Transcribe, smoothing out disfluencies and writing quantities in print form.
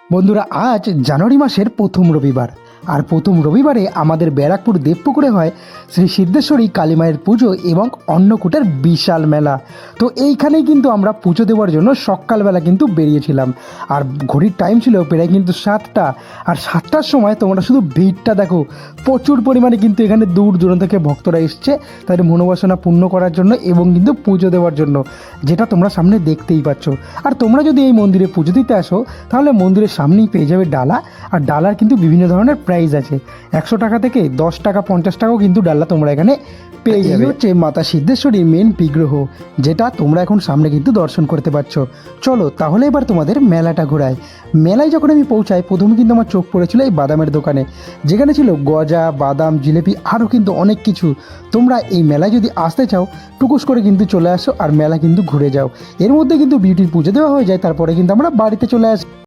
বন্ধুরা, আজ জানুয়ারি মাসের প্রথম রবিবার। আর প্রথম রবিবারে আমাদের ব্যারাকপুর দেবপুকুরে হয় শ্রী সিদ্ধেশ্বরী কালীমায়ের পুজো এবং অন্নকূটের বিশাল মেলা। তো এইখানেই কিন্তু আমরা পুজো দেওয়ার জন্য সকালবেলা কিন্তু বেরিয়েছিলাম। আর ঘড়ির টাইম ছিল প্রায় কিন্তু 7টা। আর 7টার সময় তোমরা শুধু ভিড়টা দেখো, প্রচুর পরিমাণে কিন্তু এখানে দূর দূরান্ত থেকে ভক্তরা এসছে তাদের মনোবাসনা পূর্ণ করার জন্য এবং কিন্তু পুজো দেওয়ার জন্য, যেটা তোমরা সামনে দেখতেই পাচ্ছ। আর তোমরা যদি এই মন্দিরে পুজো দিতে আসো তাহলে মন্দিরের সামনেই পেয়ে যাবে ডালা। আর ডালার কিন্তু বিভিন্ন ধরনের প্রাইস আছে, 100 টাকা থেকে 10 টাকা 50 টাকাও কিন্তু ডালা তোমরা এখানে পেয়ে যাবে। হচ্ছে মাতা সিদ্ধেশ্বরীর মেন বিগ্রহ, যেটা তোমরা এখন সামনে কিন্তু দর্শন করতে পারছো। চলো তাহলে এবার তোমাদের মেলাটা ঘোরায়। মেলায় যখন আমি পৌঁছাই প্রথমে কিন্তু আমার চোখ পড়েছিল এই বাদামের দোকানে, যেখানে ছিল গজা, বাদাম, জিলেপি, আরও কিন্তু অনেক কিছু। তোমরা এই মেলায় যদি আসতে চাও টুকুস করে কিন্তু চলে আসো আর মেলা কিন্তু ঘুরে যাও। এর মধ্যে কিন্তু বিউটির পুজো দেওয়া হয়ে যায়, তারপরে কিন্তু আমরা বাড়িতে চলে আসি।